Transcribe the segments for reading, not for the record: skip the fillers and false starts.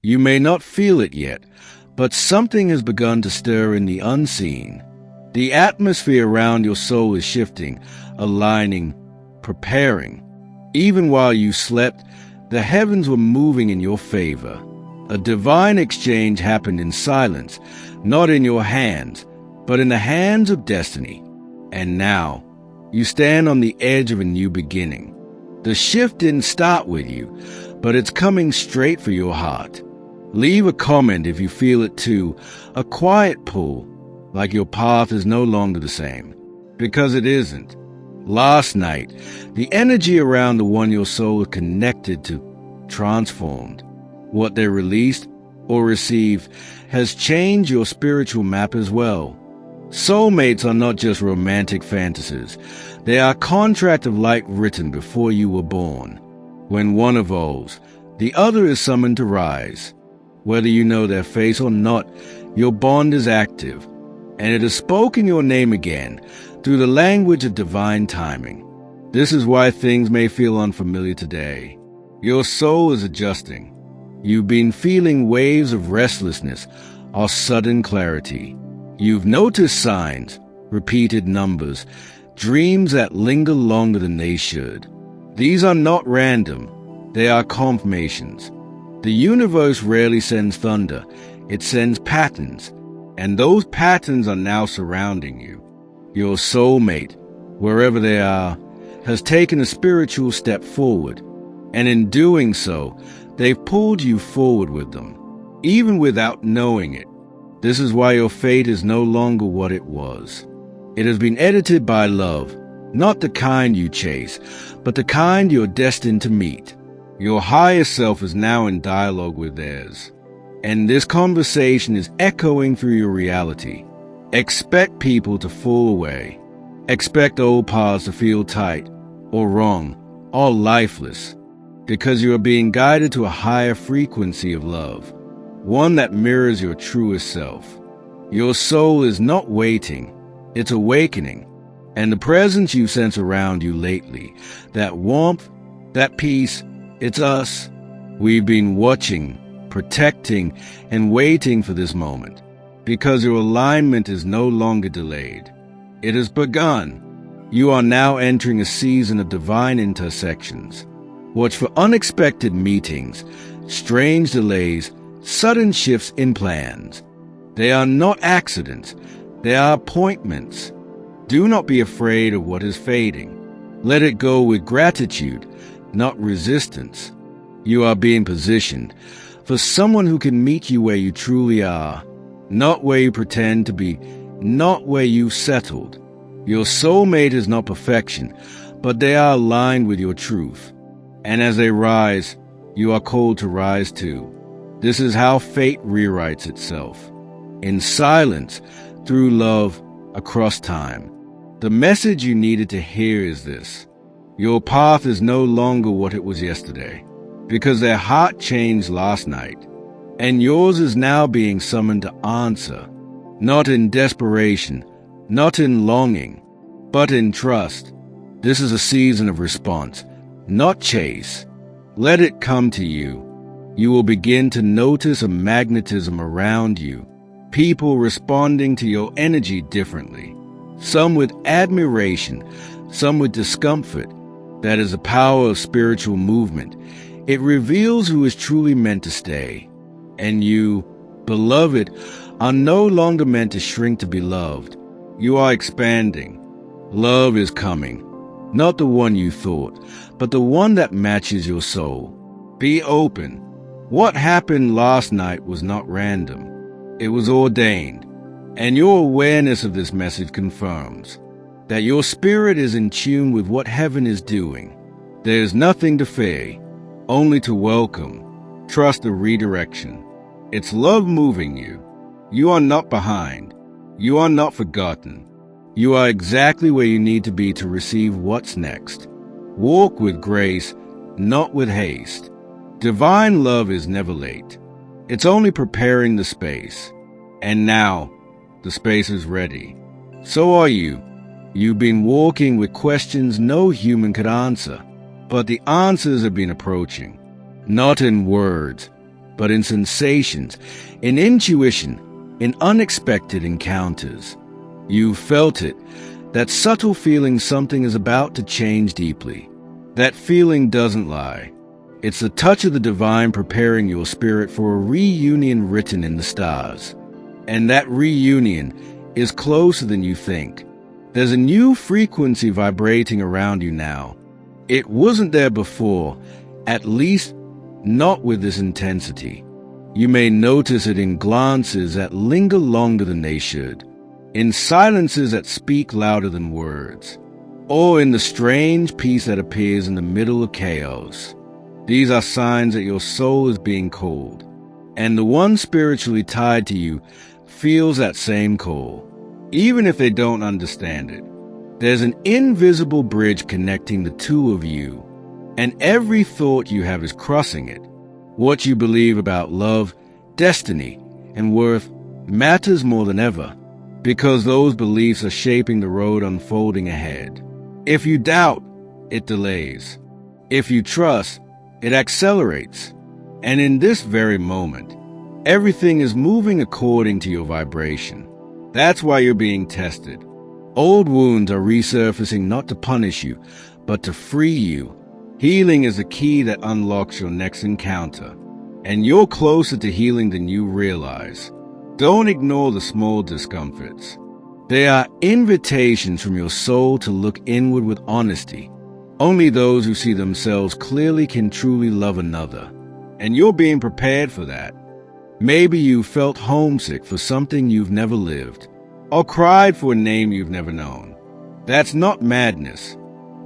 You may not feel it yet, but something has begun to stir in the unseen. The atmosphere around your soul is shifting, aligning, preparing. Even while you slept, the heavens were moving in your favor. A divine exchange happened in silence, not in your hands, but in the hands of destiny. And now, you stand on the edge of a new beginning. The shift didn't start with you, but it's coming straight for your heart. Leave a comment if you feel it too, a quiet pull, like your path is no longer the same. Because it isn't. Last night, the energy around the one your soul is connected to transformed. What they released or received has changed your spiritual map as well. Soulmates are not just romantic fantasies. They are a contract of light written before you were born. When one evolves, the other is summoned to rise. Whether you know their face or not, your bond is active, and it has spoken your name again through the language of divine timing. This is why things may feel unfamiliar today. Your soul is adjusting. You've been feeling waves of restlessness or sudden clarity. You've noticed signs, repeated numbers, dreams that linger longer than they should. These are not random. They are confirmations. The universe rarely sends thunder. It sends patterns, and those patterns are now surrounding you. Your soulmate, wherever they are, has taken a spiritual step forward, and in doing so, they've pulled you forward with them, even without knowing it. This is why your fate is no longer what it was. It has been edited by love, not the kind you chase, but the kind you're destined to meet. Your higher self is now in dialogue with theirs, and this conversation is echoing through your reality. Expect people to fall away. Expect old paths to feel tight, or wrong, or lifeless, because you are being guided to a higher frequency of love, one that mirrors your truest self. Your soul is not waiting, it's awakening, and the presence you sense around you lately, that warmth, that peace, it's us. We've been watching, protecting, and waiting for this moment, because your alignment is no longer delayed. It has begun. You are now entering a season of divine intersections. Watch for unexpected meetings, strange delays, sudden shifts in plans. They are not accidents. They are appointments. Do not be afraid of what is fading. Let it go with gratitude, not resistance. You are being positioned for someone who can meet you where you truly are, not where you pretend to be, not where you've settled. Your soulmate is not perfection, but they are aligned with your truth. And as they rise, you are called to rise too. This is how fate rewrites itself. In silence, through love, across time. The message you needed to hear is this. Your path is no longer what it was yesterday, because their heart changed last night, and yours is now being summoned to answer, not in desperation, not in longing, but in trust. This is a season of response, not chase. Let it come to you. You will begin to notice a magnetism around you, people responding to your energy differently, some with admiration, some with discomfort. That is the power of spiritual movement. It reveals who is truly meant to stay. And you, beloved, are no longer meant to shrink to be loved. You are expanding. Love is coming. Not the one you thought, but the one that matches your soul. Be open. What happened last night was not random. It was ordained. And your awareness of this message confirms that your spirit is in tune with what heaven is doing. There is nothing to fear, only to welcome. Trust the redirection. It's love moving you. You are not behind. You are not forgotten. You are exactly where you need to be to receive what's next. Walk with grace, not with haste. Divine love is never late. It's only preparing the space. And now, the space is ready. So are you. You've been walking with questions no human could answer, but the answers have been approaching. Not in words, but in sensations, in intuition, in unexpected encounters. You felt it, that subtle feeling something is about to change deeply. That feeling doesn't lie. It's the touch of the divine preparing your spirit for a reunion written in the stars. And that reunion is closer than you think. There's a new frequency vibrating around you now. It wasn't there before, at least not with this intensity. You may notice it in glances that linger longer than they should, in silences that speak louder than words, or in the strange peace that appears in the middle of chaos. These are signs that your soul is being called, and the one spiritually tied to you feels that same call, even if they don't understand it. There's an invisible bridge connecting the two of you, and every thought you have is crossing it. What you believe about love, destiny, and worth matters more than ever, because those beliefs are shaping the road unfolding ahead. If you doubt, it delays. If you trust, it accelerates. And in this very moment, everything is moving according to your vibration. That's why you're being tested. Old wounds are resurfacing not to punish you, but to free you. Healing is the key that unlocks your next encounter, and you're closer to healing than you realize. Don't ignore the small discomforts. They are invitations from your soul to look inward with honesty. Only those who see themselves clearly can truly love another, and you're being prepared for that. Maybe you felt homesick for something you've never lived, or cried for a name you've never known. That's not madness.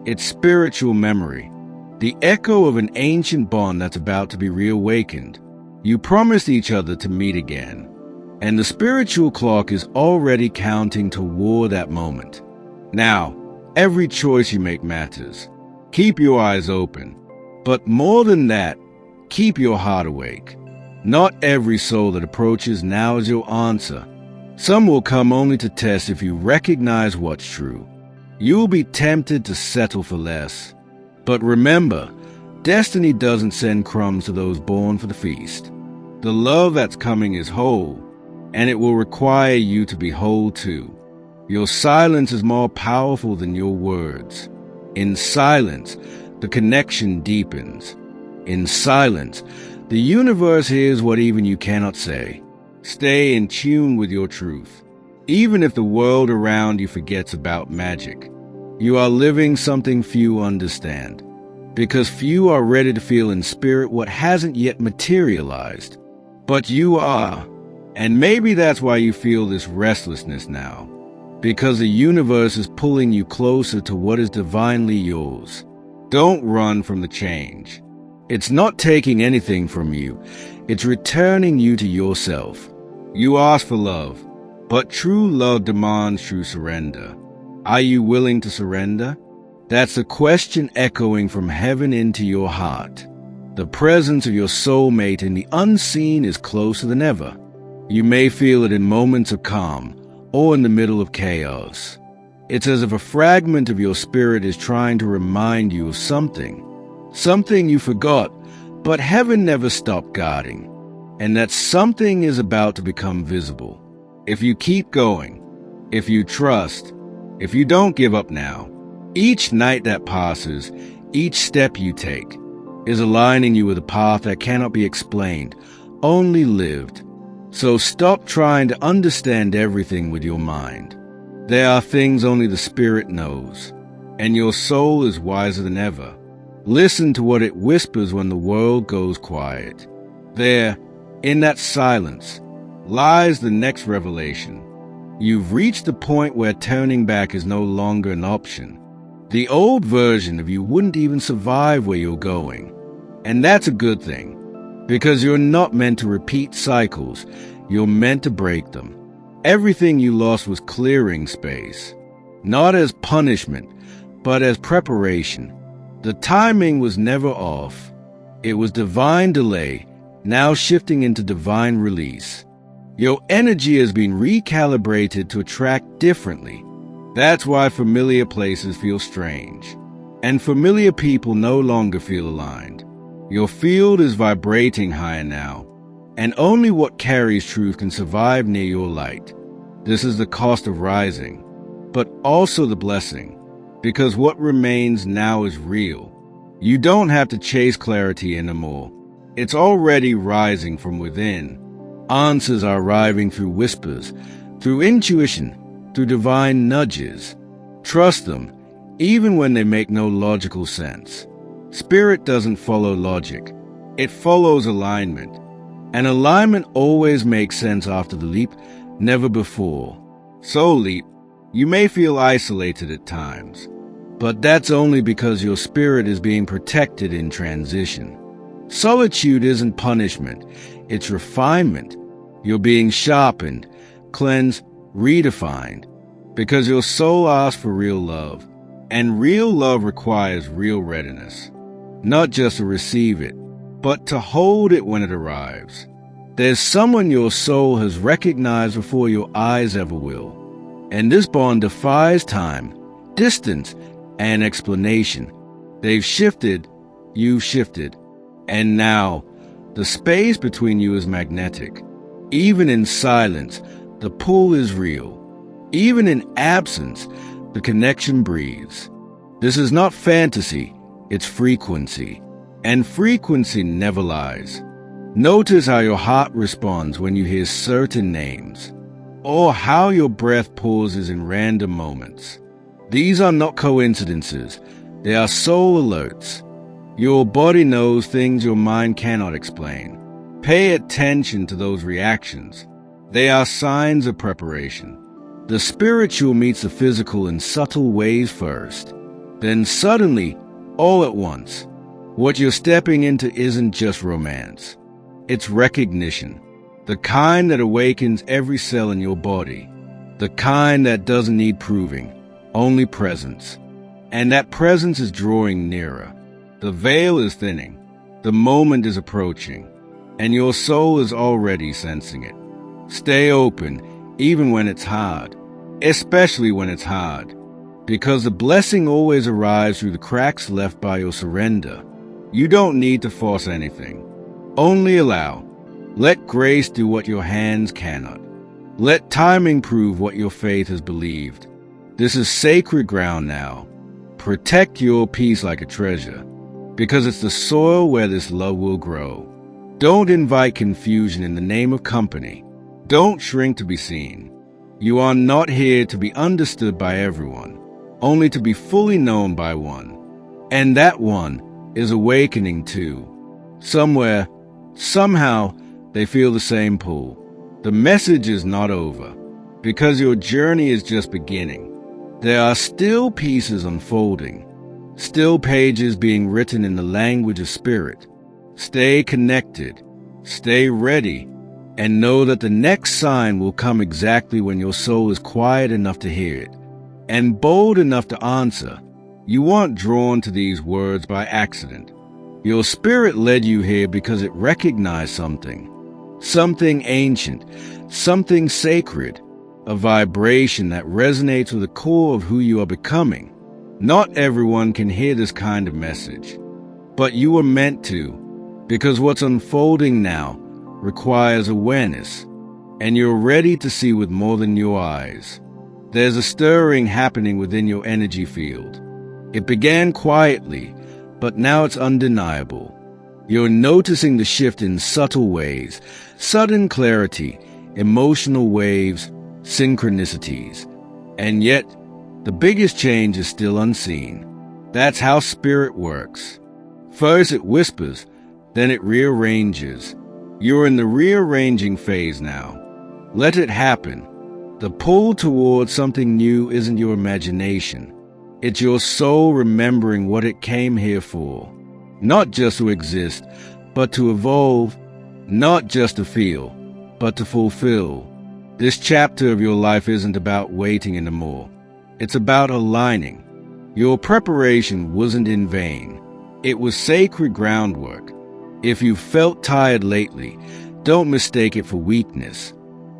It's spiritual memory, the echo of an ancient bond that's about to be reawakened. You promised each other to meet again, and the spiritual clock is already counting toward that moment. Now, every choice you make matters. Keep your eyes open, but more than that, keep your heart awake. Not every soul that approaches now is your answer. Some will come only to test if you recognize what's true. You'll be tempted to settle for less. But remember, destiny doesn't send crumbs to those born for the feast. The love that's coming is whole, and it will require you to be whole too. Your silence is more powerful than your words. In silence, the connection deepens. In silence, the universe hears what even you cannot say. Stay in tune with your truth. Even if the world around you forgets about magic, you are living something few understand, because few are ready to feel in spirit what hasn't yet materialized. But you are, and maybe that's why you feel this restlessness now, because the universe is pulling you closer to what is divinely yours. Don't run from the change. It's not taking anything from you. It's returning you to yourself. You ask for love, but true love demands true surrender. Are you willing to surrender? That's a question echoing from heaven into your heart. The presence of your soulmate in the unseen is closer than ever. You may feel it in moments of calm or in the middle of chaos. It's as if a fragment of your spirit is trying to remind you of something you forgot, but heaven never stopped guarding. And that something is about to become visible. If you keep going, if you trust, if you don't give up now, each night that passes, each step you take, is aligning you with a path that cannot be explained, only lived. So stop trying to understand everything with your mind. There are things only the Spirit knows, and your soul is wiser than ever. Listen to what it whispers when the world goes quiet. There, in that silence, lies the next revelation. You've reached the point where turning back is no longer an option. The old version of you wouldn't even survive where you're going. And that's a good thing, because you're not meant to repeat cycles. You're meant to break them. Everything you lost was clearing space, not as punishment, but as preparation. The timing was never off. It was divine delay, now shifting into divine release. Your energy has been recalibrated to attract differently. That's why familiar places feel strange, and familiar people no longer feel aligned. Your field is vibrating higher now, and only what carries truth can survive near your light. This is the cost of rising, but also the blessing, because what remains now is real. You don't have to chase clarity anymore. It's already rising from within. Answers are arriving through whispers, through intuition, through divine nudges. Trust them, even when they make no logical sense. Spirit doesn't follow logic. It follows alignment. And alignment always makes sense after the leap, never before. Soul leap, you may feel isolated at times, but that's only because your spirit is being protected in transition. Solitude isn't punishment, it's refinement. You're being sharpened, cleansed, redefined, because your soul asks for real love, and real love requires real readiness. Not just to receive it, but to hold it when it arrives. There's someone your soul has recognized before your eyes ever will, and this bond defies time, distance, and explanation. They've shifted, you've shifted, and now the space between you is magnetic. Even in silence, the pull is real. Even in absence, the connection breathes. This is not fantasy, it's frequency. And frequency never lies. Notice how your heart responds when you hear certain names, or how your breath pauses in random moments. These are not coincidences, they are soul alerts. Your body knows things your mind cannot explain. Pay attention to those reactions. They are signs of preparation. The spiritual meets the physical in subtle ways first. Then suddenly, all at once, what you're stepping into isn't just romance. It's recognition. The kind that awakens every cell in your body. The kind that doesn't need proving, only presence. And that presence is drawing nearer. The veil is thinning. The moment is approaching. And your soul is already sensing it. Stay open, even when it's hard. Especially when it's hard. Because the blessing always arrives through the cracks left by your surrender. You don't need to force anything. Only allow. Let grace do what your hands cannot. Let timing prove what your faith has believed. This is sacred ground now. Protect your peace like a treasure, because it's the soil where this love will grow. Don't invite confusion in the name of company. Don't shrink to be seen. You are not here to be understood by everyone, only to be fully known by one. And that one is awakening too. Somewhere, somehow, they feel the same pull. The message is not over, because your journey is just beginning. There are still pieces unfolding, still pages being written in the language of spirit. Stay connected, stay ready, and know that the next sign will come exactly when your soul is quiet enough to hear it, and bold enough to answer. You weren't drawn to these words by accident. Your spirit led you here because it recognized something ancient, something sacred, a vibration that resonates with the core of who you are becoming. Not everyone can hear this kind of message, but you were meant to, because what's unfolding now requires awareness, and you're ready to see with more than your eyes. There's a stirring happening within your energy field. It began quietly, but now it's undeniable. You're noticing the shift in subtle ways, sudden clarity, emotional waves, synchronicities. And yet, the biggest change is still unseen. That's how spirit works. First it whispers, then it rearranges. You're in the rearranging phase now. Let it happen. The pull towards something new isn't your imagination. It's your soul remembering what it came here for. Not just to exist, but to evolve. Not just to feel, but to fulfill. This chapter of your life isn't about waiting anymore. It's about aligning. Your preparation wasn't in vain. It was sacred groundwork. If you felt tired lately, don't mistake it for weakness.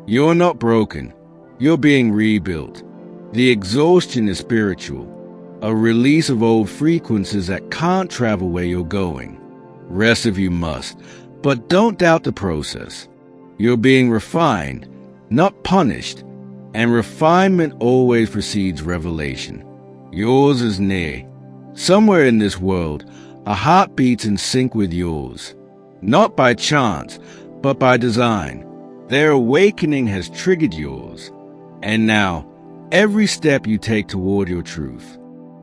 You're not broken. You're being rebuilt. The exhaustion is spiritual. A release of old frequencies that can't travel where you're going. Rest if you must, but don't doubt the process. You're being refined, not punished, and refinement always precedes revelation. Yours is near. Somewhere in this world, a heart beats in sync with yours, not by chance, but by design. Their awakening has triggered yours, and now every step you take toward your truth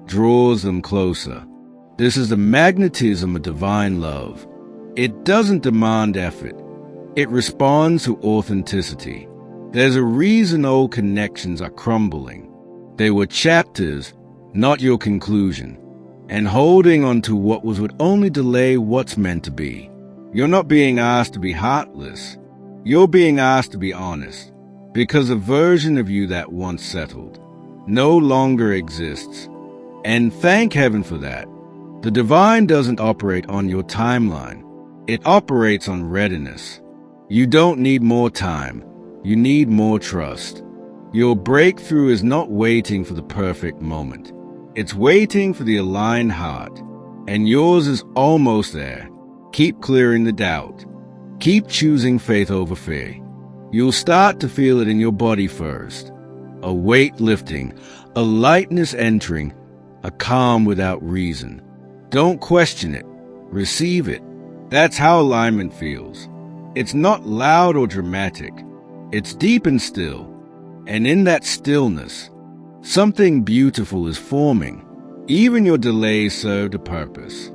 draws them closer. This is the magnetism of divine love. It doesn't demand effort. It responds to authenticity. There's a reason old connections are crumbling. They were chapters, not your conclusion. And holding on to what was would only delay what's meant to be. You're not being asked to be heartless. You're being asked to be honest, because a version of you that once settled no longer exists. And thank heaven for that. The divine doesn't operate on your timeline. It operates on readiness. You don't need more time. You need more trust. Your breakthrough is not waiting for the perfect moment. It's waiting for the aligned heart, and yours is almost there. Keep clearing the doubt. Keep choosing faith over fear. You'll start to feel it in your body first. A weight lifting, a lightness entering, a calm without reason. Don't question it. Receive it. That's how alignment feels. It's not loud or dramatic. It's deep and still. And in that stillness, something beautiful is forming. Even your delays served a purpose.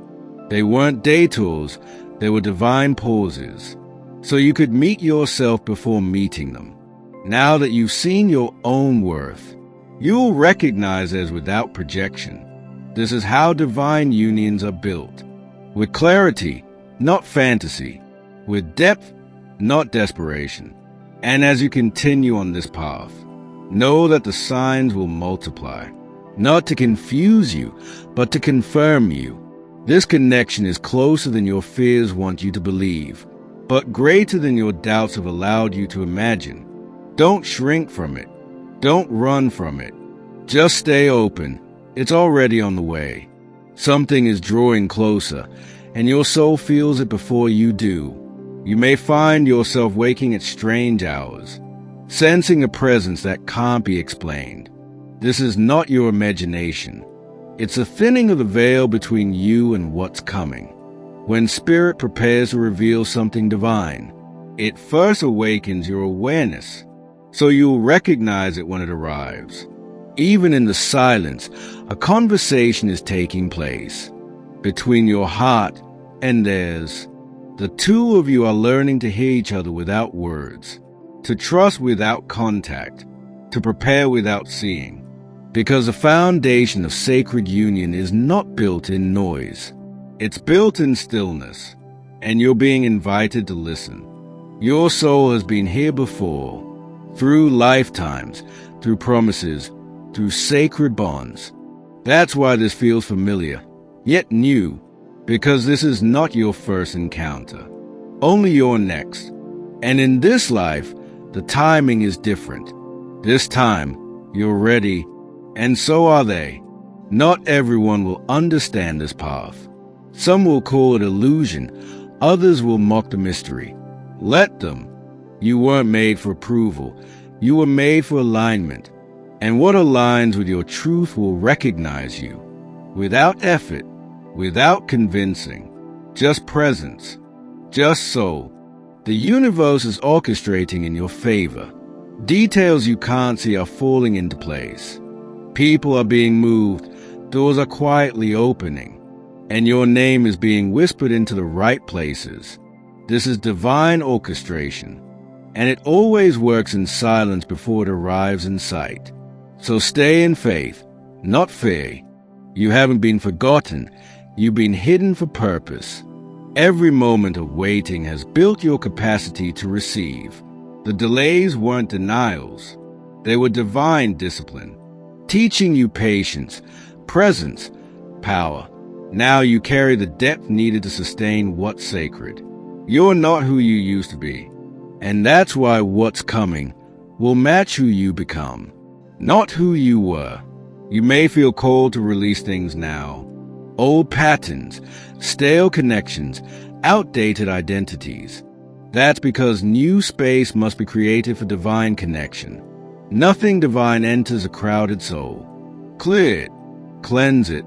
They weren't detours, they were divine pauses. So you could meet yourself before meeting them. Now that you've seen your own worth, you'll recognize as without projection. This is how divine unions are built. With clarity, not fantasy. With depth, not desperation. And as you continue on this path, know that the signs will multiply, not to confuse you, but to confirm you. This connection is closer than your fears want you to believe, but greater than your doubts have allowed you to imagine. Don't shrink from it. Don't run from it. Just stay open. It's already on the way. Something is drawing closer, and your soul feels it before you do. You may find yourself waking at strange hours, sensing a presence that can't be explained. This is not your imagination. It's a thinning of the veil between you and what's coming. When Spirit prepares to reveal something divine, it first awakens your awareness, so you'll recognize it when it arrives. Even in the silence, a conversation is taking place between your heart and theirs. The two of you are learning to hear each other without words, to trust without contact, to prepare without seeing. Because the foundation of sacred union is not built in noise. It's built in stillness, and you're being invited to listen. Your soul has been here before, through lifetimes, through promises, through sacred bonds. That's why this feels familiar, yet new, because this is not your first encounter, only your next. And in this life, the timing is different. This time, you're ready, and so are they. Not everyone will understand this path. Some will call it illusion, others will mock the mystery. Let them. You weren't made for approval. You were made for alignment. And what aligns with your truth will recognize you. Without effort, without convincing, just presence, just soul. The universe is orchestrating in your favor. Details you can't see are falling into place. People are being moved, doors are quietly opening, and your name is being whispered into the right places. This is divine orchestration, and it always works in silence before it arrives in sight. So stay in faith, not fear. You haven't been forgotten, you've been hidden for purpose. Every moment of waiting has built your capacity to receive. The delays weren't denials, they were divine discipline, teaching you patience, presence, power. Now you carry the depth needed to sustain what's sacred. You're not who you used to be, and that's why what's coming will match who you become, not who you were. You may feel called to release things now. Old patterns, stale connections, outdated identities. That's because new space must be created for divine connection. Nothing divine enters a crowded soul. Clear it, cleanse it,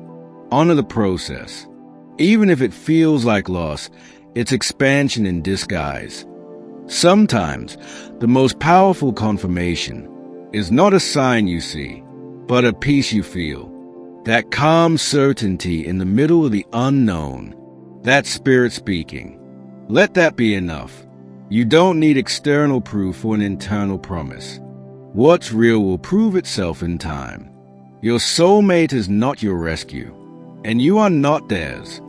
honor the process. Even if it feels like loss, it's expansion in disguise. Sometimes, the most powerful confirmation is not a sign you see, but a peace you feel. That calm certainty in the middle of the unknown. That's spirit speaking. Let that be enough. You don't need external proof for an internal promise. What's real will prove itself in time. Your soulmate is not your rescue, and you are not theirs.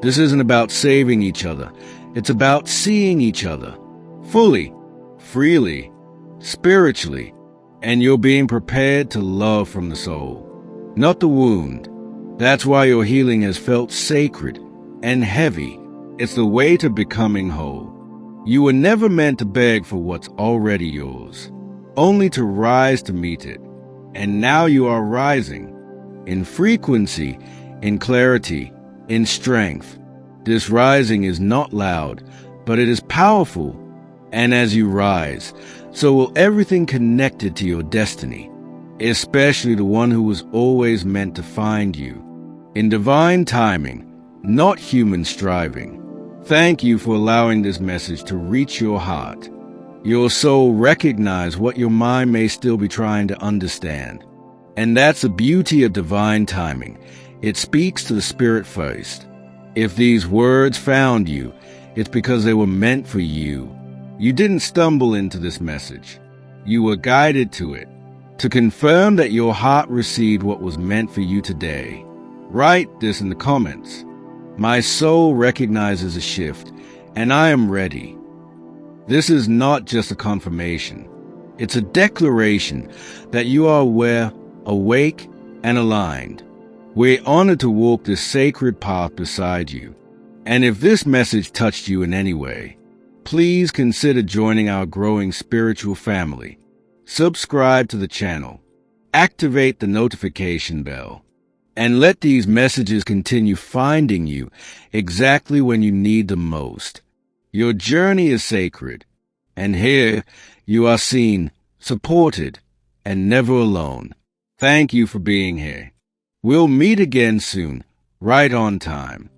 This isn't about saving each other. It's about seeing each other. Fully, freely, spiritually, and you're being prepared to love from the soul, not the wound. That's why your healing has felt sacred and heavy. It's the way to becoming whole. You were never meant to beg for what's already yours, only to rise to meet it. And now you are rising, in frequency, in clarity, in strength. This rising is not loud, but it is powerful. And as you rise, so will everything connected to your destiny, especially the one who was always meant to find you. In divine timing, not human striving. Thank you for allowing this message to reach your heart. Your soul recognizes what your mind may still be trying to understand. And that's the beauty of divine timing. It speaks to the spirit first. If these words found you, it's because they were meant for you. You didn't stumble into this message. You were guided to it, to confirm that your heart received what was meant for you today. Write this in the comments. My soul recognizes a shift, and I am ready. This is not just a confirmation. It's a declaration that you are aware, awake, and aligned. We're honored to walk this sacred path beside you. And if this message touched you in any way, please consider joining our growing spiritual family. Subscribe to the channel, activate the notification bell, and let these messages continue finding you exactly when you need them most. Your journey is sacred, and here you are seen, supported, and never alone. Thank you for being here. We'll meet again soon, right on time.